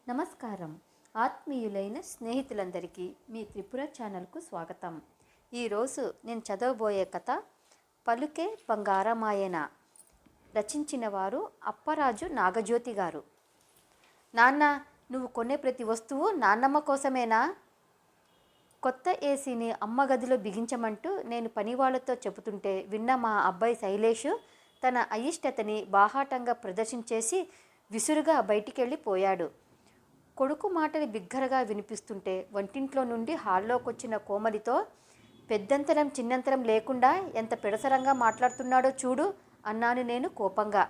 నమస్కారం. ఆత్మీయులైన స్నేహితులందరికీ మీ త్రిపుర ఛానల్కు స్వాగతం. ఈరోజు నేను చదవబోయే కథ పలుకే బంగారమాయన. రచించిన వారు అప్పరాజు నాగజ్యోతి గారు. నాన్న, నువ్వు కొనే ప్రతి వస్తువు నాన్నమ్మ కోసమేనా? కొత్త ఏసీని అమ్మ గదిలో బిగించమంటూ నేను పనివాళ్లతో చెబుతుంటే విన్న మా అబ్బాయి శైలేష్ తన అయిష్టతని బాహాటంగా ప్రదర్శించేసి విసురుగా బయటికెళ్ళిపోయాడు. కొడుకు మాటలు బిగ్గరగా వినిపిస్తుంటే వంటింట్లో నుండి హాల్లోకొచ్చిన కోమలితో, పెద్దంతరం చిన్నంతరం లేకుండా ఎంత పెడసరంగా మాట్లాడుతున్నాడో చూడు అన్నాను నేను కోపంగా.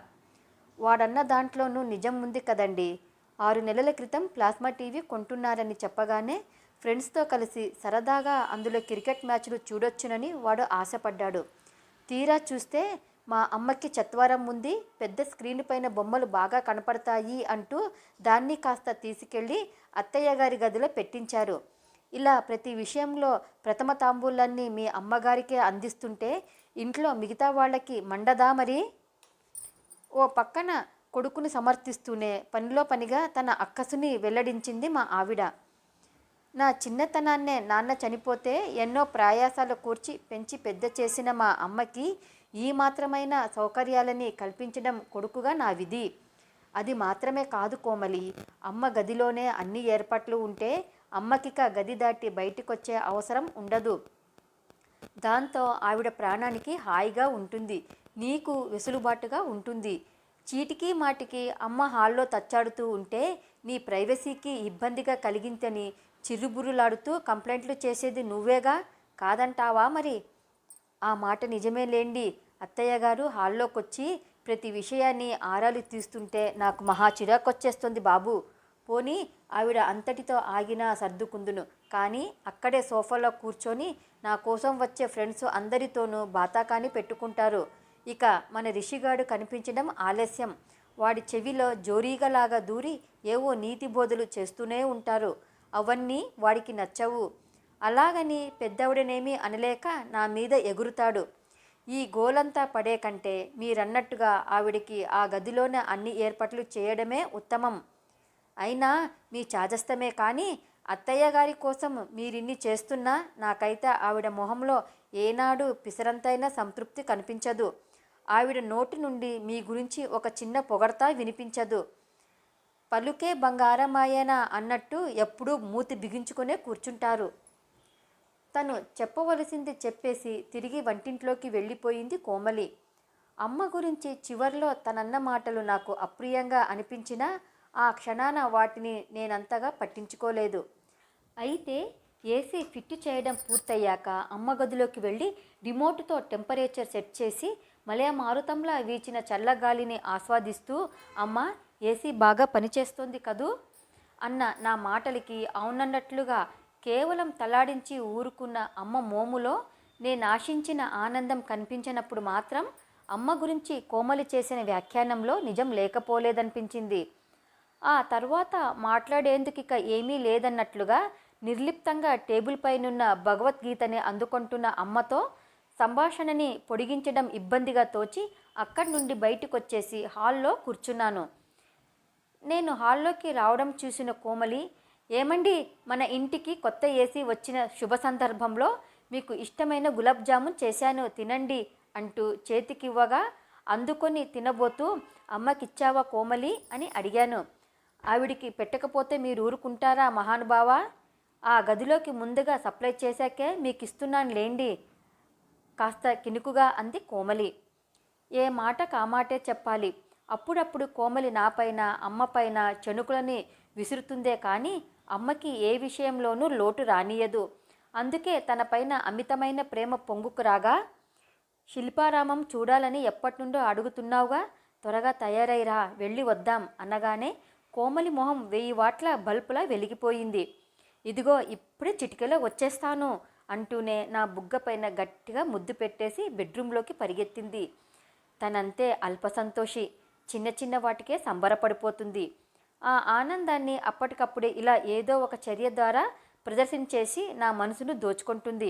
వాడన్న దాంట్లోనూ నిజం ఉంది కదండి. 6 నెలల క్రితం ప్లాస్మా టీవీ కొంటున్నారని చెప్పగానే ఫ్రెండ్స్తో కలిసి సరదాగా అందులో క్రికెట్ మ్యాచ్లు చూడొచ్చునని వాడు ఆశపడ్డాడు. తీరా చూస్తే మా అమ్మకి చత్వారం ఉంది, పెద్ద స్క్రీన్ పైన బొమ్మలు బాగా కనపడతాయి అంటూ దాన్ని కాస్త తీసుకెళ్ళి అత్తయ్య గారి గదిలో పెట్టించారు. ఇలా ప్రతి విషయంలో ప్రథమ తాంబూలాన్ని మీ అమ్మగారికే అందిస్తుంటే ఇంట్లో మిగతా వాళ్ళకి మండదా మరి? ఓ పక్కన కొడుకుని సమర్థిస్తూనే పనిలో పనిగా తన అక్కసుని వెల్లడించింది మా ఆవిడ. నా చిన్నతనాన్నే నాన్న చనిపోతే ఎన్నో ప్రయాసాలు కూర్చి పెంచి పెద్ద చేసిన మా అమ్మకి ఈ మాత్రమైన సౌకర్యాలని కల్పించడం కొడుకుగా నా విధి. అది మాత్రమే కాదు కోమలి, అమ్మ గదిలోనే అన్ని ఏర్పాట్లు ఉంటే అమ్మకిక గది దాటి బయటికొచ్చే అవసరం ఉండదు. దాంతో ఆవిడ ప్రాణానికి హాయిగా ఉంటుంది, నీకు వెసులుబాటుగా ఉంటుంది. చీటికి మాటికి అమ్మ హాల్లో తచ్చాడుతూ ఉంటే నీ ప్రైవసీకి ఇబ్బందిగా కలిగిందని చిరుబురులాడుతూ కంప్లైంట్లు చేసేది నువ్వేగా, కాదంటావా మరి? ఆ మాట నిజమేలేండి. అత్తయ్య గారు హాల్లోకొచ్చి ప్రతి విషయాన్ని ఆరాలు తీస్తుంటే నాకు మహా చిరాకొచ్చేస్తుంది బాబు. పోనీ ఆవిడ అంతటితో ఆగినా సర్దుకుందును, కానీ అక్కడే సోఫాలో కూర్చొని నా కోసం వచ్చే ఫ్రెండ్స్ అందరితోనూ బాతాకాని పెట్టుకుంటారు. ఇక మన రిషిగాడు కనిపించడం ఆలస్యం. వాడి చెవిలో జోరీగలాగా దూరి ఏవో నీతి బోధలు చేస్తూనే ఉంటారు. అవన్నీ వాడికి నచ్చవు. అలాగని పెద్దవిడనేమీ అనలేక నా మీద ఎగురుతాడు. ఈ గోలంతా పడే కంటే మీరన్నట్టుగా ఆవిడికి ఆ గదిలోనే అన్ని ఏర్పాట్లు చేయడమే ఉత్తమం. అయినా మీ చాదస్తమే కానీ అత్తయ్య గారి కోసం మీరిన్ని చేస్తున్నా నాకైతే ఆవిడ మొహంలో ఏనాడు పిసరంతైనా సంతృప్తి కనిపించదు. ఆవిడ నోటి నుండి మీ గురించి ఒక చిన్న పొగడ్తా వినిపించదు. పలుకే బంగారమాయన అన్నట్టు ఎప్పుడూ మూతి బిగించుకునే కూర్చుంటారు. తను చెప్పవలసింది చెప్పేసి తిరిగి వంటింట్లోకి వెళ్ళిపోయింది కోమలి. అమ్మ గురించి చివర్లో తనన్న మాటలు నాకు అప్రియంగా అనిపించినా ఆ క్షణాన వాటిని నేనంతగా పట్టించుకోలేదు. అయితే ఏసీ ఫిట్ చేయడం పూర్తయ్యాక అమ్మ గదిలోకి వెళ్ళి రిమోటుతో టెంపరేచర్ సెట్ చేసి మలయ మారుతంలా వీచిన చల్లగాలిని ఆస్వాదిస్తూ, అమ్మ ఏసీ బాగా పనిచేస్తోంది కదూ అన్న నా మాటలకి అవునన్నట్లుగా కేవలం తలాడించి ఊరుకున్న అమ్మ మోములో నేనాశించిన ఆనందం కనిపించినప్పుడు మాత్రం అమ్మ గురించి కోమలి చేసిన వ్యాఖ్యానంలో నిజం లేకపోలేదనిపించింది. ఆ తర్వాత మాట్లాడేందుకిక ఏమీ లేదన్నట్లుగా నిర్లిప్తంగా టేబుల్ పైనున్న భగవద్గీతని అందుకుంటున్న అమ్మతో సంభాషణని పొడిగించడం ఇబ్బందిగా తోచి అక్కడి నుండి బయటకొచ్చేసి హాల్లో కూర్చున్నాను. నేను హాల్లోకి రావడం చూసిన కోమలి, ఏమండి, మన ఇంటికి కొత్త ఏసీ వచ్చిన శుభ సందర్భంలో మీకు ఇష్టమైన గులాబ్ జామున్ చేశాను, తినండి అంటూ చేతికివ్వగా అందుకొని తినబోతూ, అమ్మకిచ్చావా కోమలి అని అడిగాను. ఆవిడికి పెట్టకపోతే మీరు ఊరుకుంటారా మహానుభావా? ఆ గదిలోకి ముందుగా సప్లై చేశాకే మీకిస్తున్నాను లేండి కాస్త కినుకుగా అంది కోమలి. ఏ మాట కామాటే చెప్పాలి. అప్పుడప్పుడు కోమలి నాపైన అమ్మపైన చెనుకులని విసురుతుందే కానీ అమ్మకి ఏ విషయంలోనూ లోటు రానియదు. అందుకే తనపైన అమితమైన ప్రేమ పొంగుకురాగా, శిల్పారామం చూడాలని ఎప్పటినుండో అడుగుతున్నావుగా, త్వరగా తయారైరా, వెళ్ళి వద్దాం అనగానే కోమలి మొహం 1000 వాట్ల బల్పులా వెలిగిపోయింది. ఇదిగో ఇప్పుడే చిటికెలో వచ్చేస్తాను అంటూనే నా బుగ్గపైన గట్టిగా ముద్దు పెట్టేసి బెడ్రూంలోకి పరిగెత్తింది. తనంతే అల్పసంతోషి, చిన్న చిన్న వాటికే సంబరపడిపోతుంది. ఆ ఆనందాన్ని అప్పటికప్పుడే ఇలా ఏదో ఒక చర్య ద్వారా ప్రదర్శించేసి నా మనసును దోచుకుంటుంది.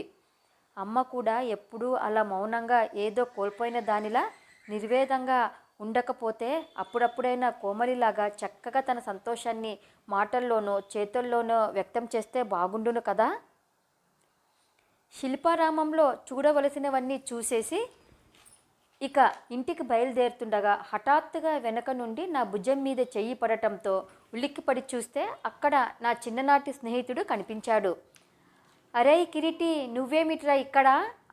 అమ్మ కూడా ఎప్పుడూ అలా మౌనంగా ఏదో కోల్పోయిన దానిలా నిర్వేదంగా ఉండకపోతే అప్పుడప్పుడైనా కోమలిలాగా చక్కగా తన సంతోషాన్ని మాటల్లోనో చేతుల్లోనో వ్యక్తం చేస్తే బాగుండును కదా. శిల్పారామంలో చూడవలసినవన్నీ చూసేసి ఇక ఇంటికి బయలుదేరుతుండగా హఠాత్తుగా వెనక నుండి నా భుజం మీద చెయ్యి పడటంతో ఉలిక్కిపడి చూస్తే అక్కడ నా చిన్ననాటి స్నేహితుడు కనిపించాడు. అరే కిరీటి, నువ్వేమిట్రా ఇక్కడ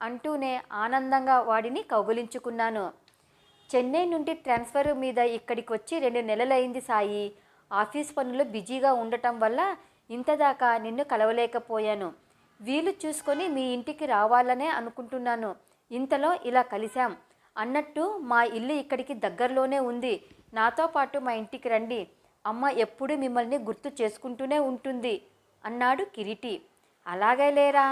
అంటూనే ఆనందంగా వాడిని కౌగిలించుకున్నాను. చెన్నై నుండి ట్రాన్స్ఫర్ మీద ఇక్కడికి వచ్చి 2 నెలలైంది సాయి. ఆఫీస్ పనులు బిజీగా ఉండటం వల్ల ఇంతదాకా నిన్ను కలవలేకపోయాను. వీలు చూసుకొని మీ ఇంటికి రావాలనే అనుకుంటున్నాను. ఇంతలో ఇలా కలిశాం. అన్నట్టు మా ఇల్లు ఇక్కడికి దగ్గరలోనే ఉంది. నాతో పాటు మా ఇంటికి రండి. అమ్మ ఎప్పుడూ మిమ్మల్ని గుర్తు చేసుకుంటూనే ఉంటుంది అన్నాడు కిరీటి. అలాగే లేరా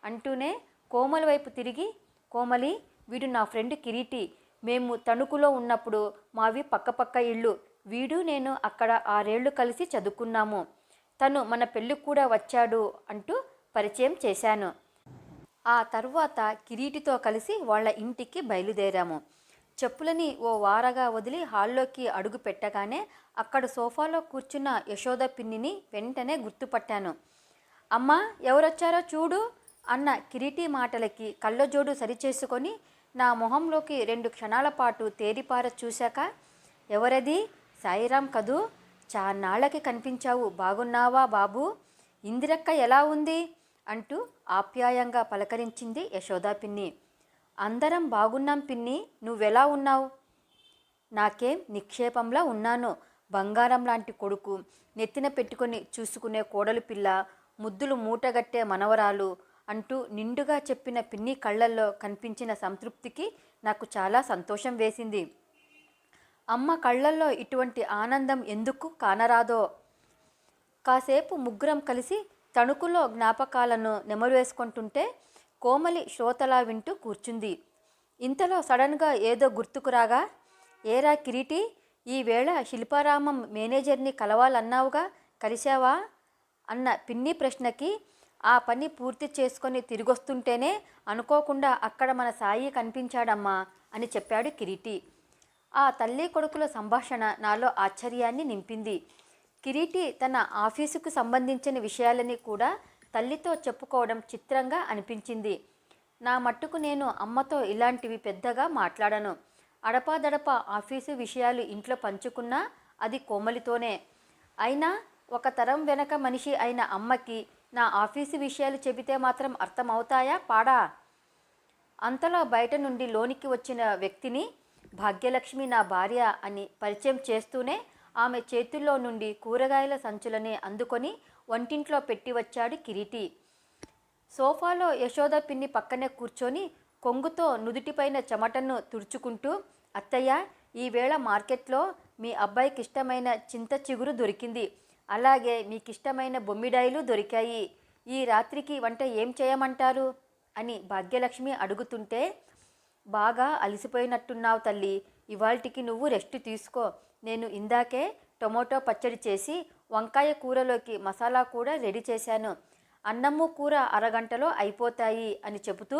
అంటూనే కోమలి వైపు తిరిగి, కోమలి, వీడు నా ఫ్రెండ్ కిరీటి. మేము తణుకులో ఉన్నప్పుడు మావి పక్కపక్క ఇళ్ళు. వీడు నేను అక్కడ 6 ఏళ్ళు కలిసి చదువుకున్నాము. తను మన పెళ్ళికి కూడా వచ్చాడు అంటూ పరిచయం చేశాను. ఆ తరువాత కిరీటితో కలిసి వాళ్ళ ఇంటికి బయలుదేరాము. చెప్పులని ఓ వారగా వదిలి హాల్లోకి అడుగు పెట్టగానే అక్కడ సోఫాలో కూర్చున్న యశోద పిన్నిని వెంటనే గుర్తుపట్టాను. అమ్మా, ఎవరొచ్చారో చూడు అన్న కిరీటి మాటలకి కళ్ళజోడు సరిచేసుకొని నా మొహంలోకి 2 క్షణాల పాటు తేరిపార చూశాక, ఎవరది? సాయిరాం కదూ, చాన్నాళ్ళకి కనిపించావు, బాగున్నావా బాబూ? ఇందిరక్క ఎలా ఉంది అంటూ ఆప్యాయంగా పలకరించింది యశోదా పిన్ని. అందరం బాగున్నాం పిన్ని, నువ్వెలా ఉన్నావు? నాకేం నిక్షేపంలా ఉన్నాను. బంగారం లాంటి కొడుకు, నెత్తిన పెట్టుకొని చూసుకునే కోడలు పిల్ల, ముద్దులు మూటగట్టే మనవరాలు అంటూ నిండుగా చెప్పిన పిన్ని కళ్ళల్లో కనిపించిన సంతృప్తికి నాకు చాలా సంతోషం వేసింది. అమ్మ కళ్ళల్లో ఇటువంటి ఆనందం ఎందుకు కానరాదో. కాసేపు ముగ్గురం కలిసి తణుకులో జ్ఞాపకాలను నెమరువేసుకుంటుంటే కోమలి శ్రోతలా వింటూ కూర్చుంది. ఇంతలో సడన్గా ఏదో గుర్తుకురాగా, ఏరా కిరీటి, ఈవేళ శిల్పారామం మేనేజర్ని కలవాలన్నావుగా, కలిశావా అన్న పిన్ని ప్రశ్నకి, ఆ పని పూర్తి చేసుకొని తిరిగొస్తుంటేనే అనుకోకుండా అక్కడ మన సాయి కనిపించాడమ్మా అని చెప్పాడు కిరీటి. ఆ తల్లి కొడుకుల సంభాషణ నాలో ఆశ్చర్యాన్ని నింపింది. కిరీటి తన ఆఫీసుకు సంబంధించిన విషయాలని కూడా తల్లితో చెప్పుకోవడం చిత్రంగా అనిపించింది. నా మట్టుకు నేను అమ్మతో ఇలాంటివి పెద్దగా మాట్లాడను. అడపాదడపా ఆఫీసు విషయాలు ఇంట్లో పంచుకున్నా అది కోమలితోనే. అయినా ఒక తరం వెనక మనిషి అయిన అమ్మకి నా ఆఫీసు విషయాలు చెబితే మాత్రం అర్థమవుతాయా పాడా? అంతలో బయట నుండి లోనికి వచ్చిన వ్యక్తిని భాగ్యలక్ష్మి నా భార్య అని పరిచయం చేస్తూనే ఆమె చేతుల్లో నుండి కూరగాయల సంచులని అందుకొని వంటింట్లో పెట్టి వచ్చాడు కిరీటి. సోఫాలో యశోద పిన్ని పక్కనే కూర్చొని కొంగుతో నుదుటిపైన చెమటను తుడుచుకుంటూ, అత్తయ్య, ఈవేళ మార్కెట్లో మీ అబ్బాయికి ఇష్టమైన చింత చిగురు దొరికింది. అలాగే మీకిష్టమైన బొమ్మిడాయిలు దొరికాయి. ఈ రాత్రికి వంట ఏం చేయమంటారు అని భాగ్యలక్ష్మి అడుగుతుంటే, బాగా అలసిపోయినట్టున్నావు తల్లి, ఇవాల్టికి నువ్వు రెస్ట్ తీసుకో. నేను ఇందాకే టొమాటో పచ్చడి చేసి వంకాయ కూరలోకి మసాలా కూడా రెడీ చేశాను. అన్నము కూర అరగంటలో అయిపోతాయి అని చెబుతూ,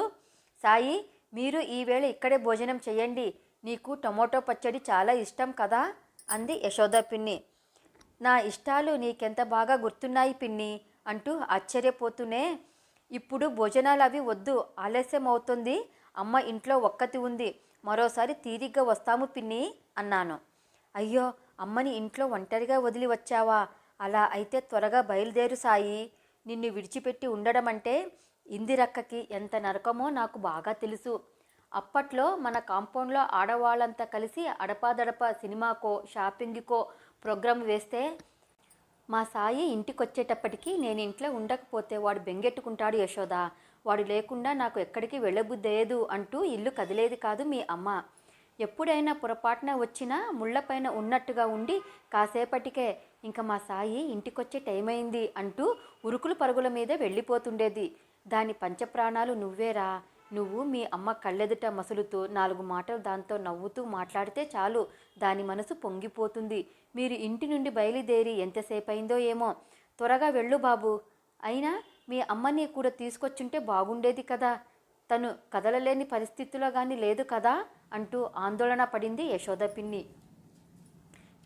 సాయి, మీరు ఈవేళ ఇక్కడే భోజనం చేయండి. నీకు టొమాటో పచ్చడి చాలా ఇష్టం కదా అంది యశోద పిన్ని. నా ఇష్టాలు నీకెంత బాగా గుర్తున్నాయి పిన్ని అంటూ ఆశ్చర్యపోతూనే, ఇప్పుడు భోజనాలు అవి వద్దు, ఆలస్యం అవుతుంది. అమ్మ ఇంట్లో ఒక్కతి ఉంది. మరోసారి తీరిగ్గా వస్తాము పిన్ని అన్నాను. అయ్యో, అమ్మని ఇంట్లో ఒంటరిగా వదిలి వచ్చావా? అలా అయితే త్వరగా బయలుదేరు సాయి. నిన్ను విడిచిపెట్టి ఉండడం అంటే ఇందిరక్కకి ఎంత నరకమో నాకు బాగా తెలుసు. అప్పట్లో మన కాంపౌండ్లో ఆడవాళ్ళంతా కలిసి అడపాదడపా సినిమాకో షాపింగ్కో ప్రోగ్రాం వేస్తే మా సాయి ఇంటికొచ్చేటప్పటికి నేను ఇంట్లో ఉండకపోతే వాడు బెంగెట్టుకుంటాడు యశోద. వాడు లేకుండా నాకు ఎక్కడికి వెళ్ళబుద్దేయదు అంటూ ఇల్లు కదిలేది కాదు మీ అమ్మ. ఎప్పుడైనా పొరపాటున వచ్చినా ముళ్ళపైన ఉన్నట్టుగా ఉండి కాసేపటికే ఇంకా మా సాయి ఇంటికొచ్చే టైం అయింది అంటూ ఉరుకులు పరుగుల మీద వెళ్ళిపోతుండేది. దాని పంచప్రాణాలు నువ్వేరా. నువ్వు మీ అమ్మ కళ్ళెదుట మసులుతూ 4 మాటలు దాంతో నవ్వుతూ మాట్లాడితే చాలు, దాని మనసు పొంగిపోతుంది. మీరు ఇంటి నుండి బయలుదేరి ఎంతసేపు అయిందో ఏమో. త్వరగా వెళ్ళు బాబు. అయినా మీ అమ్మని కూడా తీసుకొచ్చుంటే బాగుండేది కదా. తను కదలలేని పరిస్థితిలో కానీ లేదు కదా అంటూ ఆందోళన పడింది యశోద పిన్ని.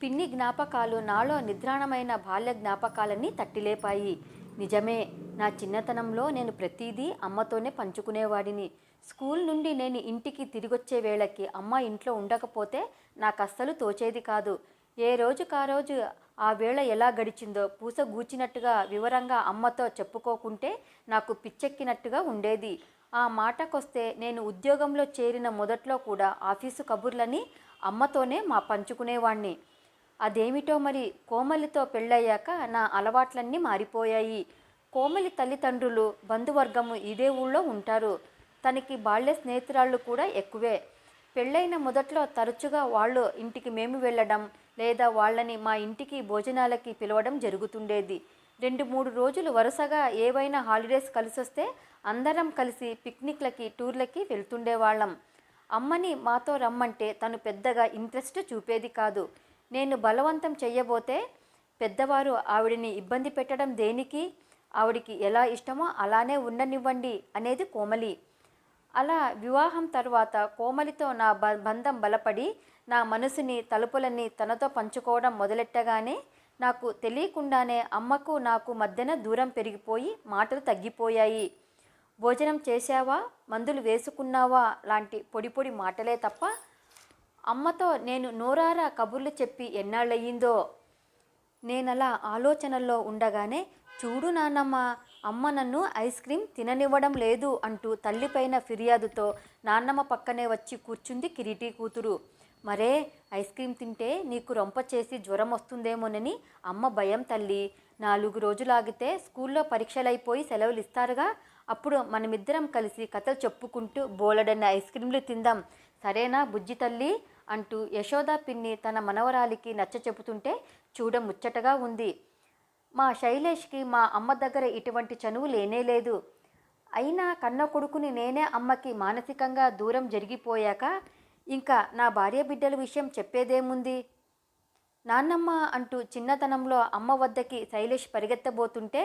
పిన్ని జ్ఞాపకాలు నాలో నిద్రాణమైన బాల్య జ్ఞాపకాలన్నీ తట్టిలేపాయి. నిజమే, నా చిన్నతనంలో నేను ప్రతిదీ అమ్మతోనే పంచుకునేవాడిని. స్కూల్ నుండి నేను ఇంటికి తిరిగొచ్చే వేళకి అమ్మ ఇంట్లో ఉండకపోతే నాకు అస్సలు తోచేది కాదు. ఏ రోజుకా రోజు ఆ వేళ ఎలా గడిచిందో పూసగూచినట్టుగా వివరంగా అమ్మతో చెప్పుకోకుంటే నాకు పిచ్చెక్కినట్టుగా ఉండేది. ఆ మాటకొస్తే నేను ఉద్యోగంలో చేరిన మొదట్లో కూడా ఆఫీసు కబుర్లని అమ్మతోనే పంచుకునేవాణ్ణి. అదేమిటో మరి కోమలితో పెళ్ళయ్యాక నా అలవాట్లన్నీ మారిపోయాయి. కోమలి తల్లిదండ్రులు బంధువర్గము ఇదే ఊళ్ళో ఉంటారు. తనకి బాల్య స్నేహితురాళ్ళు కూడా ఎక్కువే. పెళ్ళైన మొదట్లో తరచుగా వాళ్ళు ఇంటికి మేము వెళ్ళడం లేదా వాళ్ళని మా ఇంటికి భోజనాలకి పిలవడం జరుగుతుండేది. 2-3 రోజులు వరుసగా ఏవైనా హాలిడేస్ కలిసొస్తే అందరం కలిసి పిక్నిక్లకి టూర్లకి వెళ్తుండేవాళ్ళం. అమ్మని మాతో రమ్మంటే తను పెద్దగా ఇంట్రెస్ట్ చూపేది కాదు. నేను బలవంతం చెయ్యబోతే పెద్దవారు ఆవిడని ఇబ్బంది పెట్టడం దేనికి, ఆవిడికి ఎలా ఇష్టమో అలానే ఉండనివ్వండి అనేది కోమలి. అలా వివాహం తర్వాత కోమలితో నా బంధం బలపడి నా మనసుని తలుపులని తనతో పంచుకోవడం మొదలెట్టగానే నాకు తెలియకుండానే అమ్మకు నాకు మధ్యన దూరం పెరిగిపోయి మాటలు తగ్గిపోయాయి. భోజనం చేశావా, మందులు వేసుకున్నావా లాంటి పొడి పొడి మాటలే తప్ప అమ్మతో నేను నోరారా కబుర్లు చెప్పి ఎన్నాళ్ళయ్యిందో. నేనలా ఆలోచనల్లో ఉండగానే, చూడు నాన్నమ్మ, అమ్మ నన్ను ఐస్ క్రీమ్ తిననివ్వడం లేదు అంటూ తల్లిపైన ఫిర్యాదుతో నాన్నమ్మ పక్కనే వచ్చి కూర్చుంది కిరీటి కూతురు. మరే, ఐస్ క్రీమ్ తింటే నీకు రొంప చేసి జ్వరం వస్తుందేమోనని అమ్మ భయం తల్లి. 4 రోజులాగితే స్కూల్లో పరీక్షలైపోయి సెలవులు ఇస్తారుగా, అప్పుడు మనమిద్దరం కలిసి కథలు చెప్పుకుంటూ బోలెడన్ని ఐస్ క్రీంలు తిందాం, సరేనా బుజ్జి తల్లి అంటూ యశోద పిన్ని తన మనవరాలికి నచ్చ చెబుతుంటే చూడముచ్చటగా ఉంది. మా శైలేష్కి మా అమ్మ దగ్గర ఇటువంటి చనువు లేనేలేదు. అయినా కన్న కొడుకుని నేనే అమ్మకి మానసికంగా దూరం జరిగిపోయాక ఇంకా నా భార్య బిడ్డల విషయం చెప్పేదేముంది. నాన్నమ్మ అంటూ చిన్నతనంలో అమ్మ వద్దకి శైలేష్ పరిగెత్తబోతుంటే,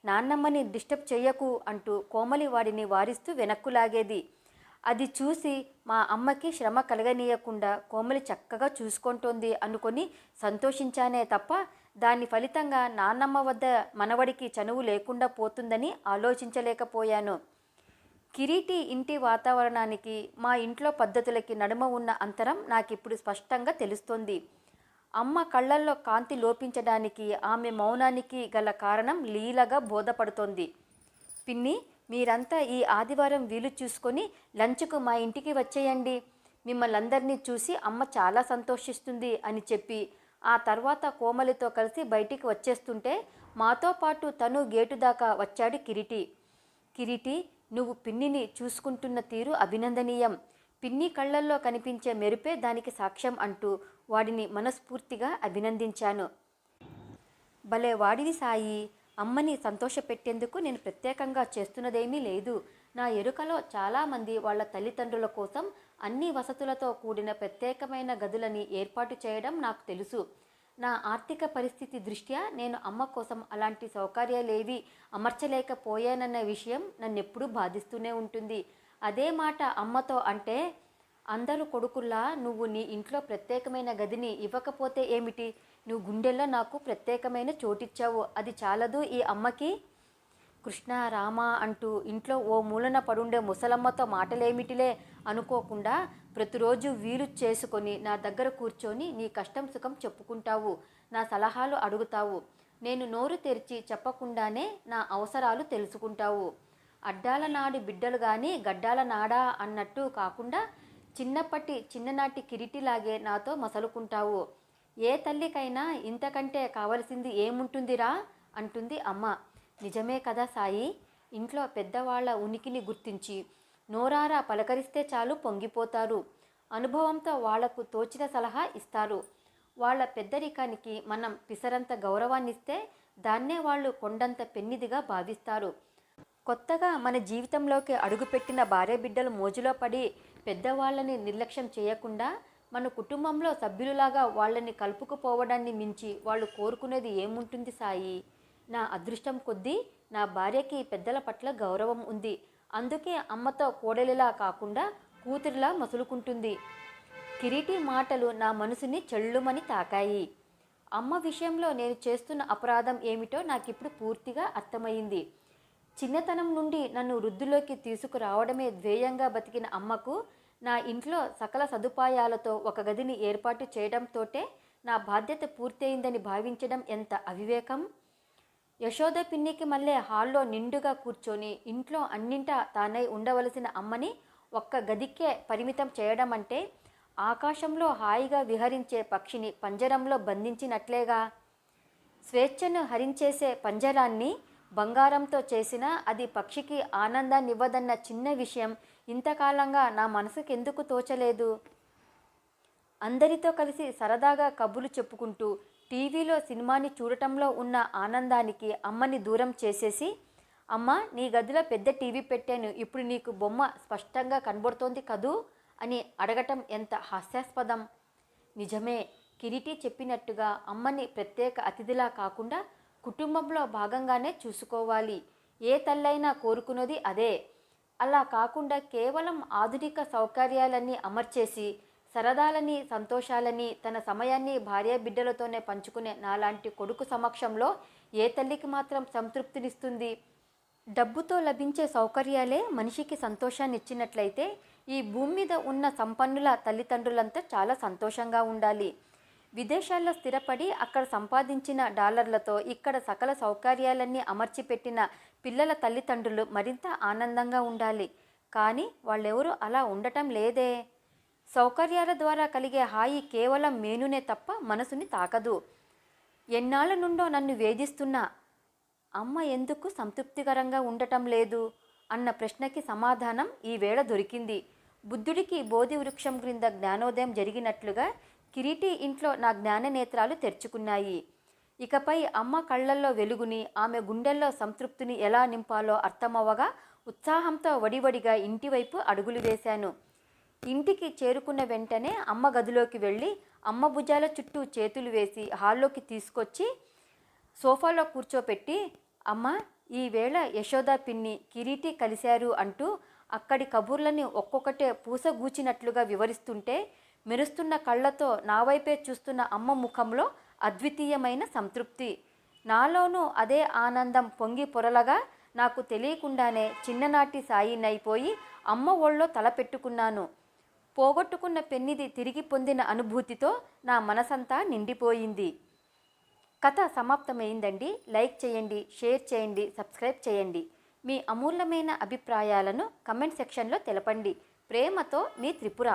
నాన్నమ్మని డిస్టర్బ్ చెయ్యకు అంటూ కోమలి వాడిని వారిస్తూ వెనక్కు లాగేది. అది చూసి మా అమ్మకి శ్రమ కలగనీయకుండా కోమలి చక్కగా చూసుకుంటోంది అనుకొని సంతోషించానే తప్ప దాని ఫలితంగా నాన్నమ్మ వద్ద మనవడికి చనువు లేకుండా పోతుందని ఆలోచించలేకపోయాను. కిరీటి ఇంటి వాతావరణానికి మా ఇంట్లో పద్ధతులకి నడుమ ఉన్న అంతరం నాకిప్పుడు స్పష్టంగా తెలుస్తోంది. అమ్మ కళ్ళల్లో కాంతి లోపించడానికి ఆమె మౌనానికి గల కారణం లీలగా బోధపడుతోంది. పిన్ని, మీరంతా ఈ ఆదివారం వీలు చూసుకొని లంచ్కు మా ఇంటికి వచ్చేయండి. మిమ్మల్ందరినీ చూసి అమ్మ చాలా సంతోషిస్తుంది అని చెప్పి ఆ తర్వాత కోమలితో కలిసి బయటికి వచ్చేస్తుంటే మాతో పాటు తను గేటు దాకా వచ్చాడు కిరీటి. కిరీటి, నువ్వు పిన్నిని చూసుకుంటున్న తీరు అభినందనీయం. పిన్ని కళ్ళల్లో కనిపించే మెరుపే దానికి సాక్ష్యం అంటూ వాడిని మనస్ఫూర్తిగా అభినందించాను. భలే వాడివి సాయి, అమ్మని సంతోషపెట్టేందుకు నేను ప్రత్యేకంగా చేస్తున్నదేమీ లేదు. నా ఎరుకలో చాలామంది వాళ్ళ తల్లిదండ్రుల కోసం అన్ని వసతులతో కూడిన ప్రత్యేకమైన గదులని ఏర్పాటు చేయడం నాకు తెలుసు. నా ఆర్థిక పరిస్థితి దృష్ట్యా నేను అమ్మ కోసం అలాంటి సౌకర్యాలేవి అమర్చలేకపోయానన్న విషయం నన్నెప్పుడూ బాధిస్తూనే ఉంటుంది. అదే మాట అమ్మతో అంటే, అందరూ కొడుకుల్లా నువ్వు నీ ఇంట్లో ప్రత్యేకమైన గదిని ఇవ్వకపోతే ఏమిటి, నువ్వు గుండెల్లో నాకు ప్రత్యేకమైన చోటిచ్చావు, అది చాలదు ఈ అమ్మకి. కృష్ణ రామ అంటూ ఇంట్లో ఓ మూలన పడుండే ముసలమ్మతో మాటలేమిటిలే అనుకోకుండా ప్రతిరోజు వీలు చేసుకొని నా దగ్గర కూర్చొని నీ కష్టం సుఖం చెప్పుకుంటావు, నా సలహాలు అడుగుతావు. నేను నోరు తెరిచి చెప్పకుండానే నా అవసరాలు తెలుసుకుంటావు. అడ్డాల నాడు బిడ్డలు కానీ గడ్డాల నాడా అన్నట్టు కాకుండా చిన్ననాటి కిరీటిలాగే నాతో మసలుకుంటావు. ఏ తల్లికైనా ఇంతకంటే కావలసింది ఏముంటుందిరా అంటుంది అమ్మ. నిజమే కదా సాయి, ఇంట్లో పెద్దవాళ్ల ఉనికిని గుర్తించి నోరారా పలకరిస్తే చాలు పొంగిపోతారు. అనుభవంతో వాళ్లకు తోచిన సలహా ఇస్తారు. వాళ్ళ పెద్దరికానికి మనం పిసరంత గౌరవాన్నిస్తే దాన్నే వాళ్ళు కొండంత పెన్నిదిగా భావిస్తారు. కొత్తగా మన జీవితంలోకి అడుగుపెట్టిన భార్య బిడ్డలు మోజులో పడి పెద్దవాళ్ళని నిర్లక్ష్యం చేయకుండా మన కుటుంబంలో సభ్యులులాగా వాళ్ళని కలుపుకుపోవడాన్ని మించి వాళ్ళు కోరుకునేది ఏముంటుంది సాయి. నా అదృష్టం కొద్దీ నా భార్యకి పెద్దల పట్ల గౌరవం ఉంది. అందుకే అమ్మతో కోడలిలా కాకుండా కూతురిలా మసులుకుంటుంది. కిరీటి మాటలు నా మనసుని చెళ్ళుమని తాకాయి. అమ్మ విషయంలో నేను చేస్తున్న అపరాధం ఏమిటో నాకిప్పుడు పూర్తిగా అర్థమైంది. చిన్నతనం నుండి నన్ను వృద్ధిలోకి తీసుకురావడమే ధ్యేయంగా బతికిన అమ్మకు నా ఇంట్లో సకల సదుపాయాలతో ఒక గదిని ఏర్పాటు చేయడంతోటే నా బాధ్యత పూర్తయిందని భావించడం ఎంత అవివేకం. యశోద పిన్నికి మళ్ళీ హాల్లో నిండుగా కూర్చొని ఇంట్లో అన్నింటా తానై ఉండవలసిన అమ్మని ఒక్క గదికే పరిమితం చేయడం అంటే ఆకాశంలో హాయిగా విహరించే పక్షిని పంజరంలో బంధించినట్లేగా. స్వేచ్ఛను హరించేసే పంజరాన్ని బంగారంతో చేసినా అది పక్షికి ఆనందాన్నివ్వదన్న చిన్న విషయం ఇంతకాలంగా నా మనసుకెందుకు తోచలేదు. అందరితో కలిసి సరదాగా కబుర్లు చెప్పుకుంటూ టీవీలో సినిమాని చూడటంలో ఉన్న ఆనందానికి అమ్మని దూరం చేసేసి, అమ్మ నీ గదిలో పెద్ద టీవీ పెట్టాను, ఇప్పుడు నీకు బొమ్మ స్పష్టంగా కనబడుతోంది కదూ అని అడగటం ఎంత హాస్యాస్పదం. నిజమే, కిరీటి చెప్పినట్టుగా అమ్మని ప్రత్యేక అతిథిలా కాకుండా కుటుంబంలో భాగంగానే చూసుకోవాలి. ఏ తల్లైనా కోరుకున్నది అదే. అలా కాకుండా కేవలం ఆధునిక సౌకర్యాలన్నీ అమర్చేసి సరదాలని సంతోషాలని తన సమయాన్ని భార్యాబిడ్డలతోనే పంచుకునే నాలాంటి కొడుకు సమక్షంలో ఏ తల్లికి మాత్రం సంతృప్తినిస్తుంది? డబ్బుతో లభించే సౌకర్యాలే మనిషికి సంతోషాన్ని ఇచ్చినట్లయితే ఈ భూమి మీద ఉన్న సంపన్నుల తల్లిదండ్రులంతా చాలా సంతోషంగా ఉండాలి. విదేశాల్లో స్థిరపడి అక్కడ సంపాదించిన డాలర్లతో ఇక్కడ సకల సౌకర్యాలన్నీ అమర్చిపెట్టిన పిల్లల తల్లిదండ్రులు మరింత ఆనందంగా ఉండాలి. కానీ వాళ్ళెవరూ అలా ఉండటం లేదే. సౌకర్యాల ద్వారా కలిగే హాయి కేవలం మేనునే తప్ప మనసుని తాకదు. ఎన్నాళ్ళ నుండో నన్ను వేధిస్తున్నా అమ్మ ఎందుకు సంతృప్తికరంగా ఉండటం లేదు అన్న ప్రశ్నకి సమాధానం ఈవేళ దొరికింది. బుద్ధుడికి బోధి వృక్షం క్రింద జ్ఞానోదయం జరిగినట్లుగా కిరీటి ఇంట్లో నా జ్ఞాననేత్రాలు తెరుచుకున్నాయి. ఇకపై అమ్మ కళ్ళల్లో వెలుగుని, ఆమె గుండెల్లో సంతృప్తిని ఎలా నింపాలో అర్థమవ్వగా ఉత్సాహంతో వడివడిగా ఇంటివైపు అడుగులు వేశాను. ఇంటికి చేరుకున్న వెంటనే అమ్మ గదిలోకి వెళ్ళి అమ్మ భుజాల చుట్టూ చేతులు వేసి హాల్లోకి తీసుకొచ్చి సోఫాలో కూర్చోపెట్టి, అమ్మ ఈవేళ యశోద పిన్ని కిరీటి కలిశారు అంటూ అక్కడి కబుర్లని ఒక్కొక్కటే పూసగూచినట్లుగా వివరిస్తుంటే మెరుస్తున్న కళ్ళతో నా వైపే చూస్తున్న అమ్మ ముఖంలో అద్వితీయమైన సంతృప్తి. నాలోనూ అదే ఆనందం పొంగి పొరలగా నాకు తెలియకుండానే చిన్ననాటి సాయినైపోయి అమ్మ ఒళ్ళో తలపెట్టుకున్నాను. పోగొట్టుకున్న పెన్నిది తిరిగి పొందిన అనుభూతితో నా మనసంతా నిండిపోయింది. కథ సమాప్తమైందండి. లైక్ చేయండి, షేర్ చేయండి, సబ్స్క్రైబ్ చేయండి. మీ అమూల్యమైన అభిప్రాయాలను కమెంట్ సెక్షన్లో తెలపండి. ప్రేమతో మీ త్రిపుర.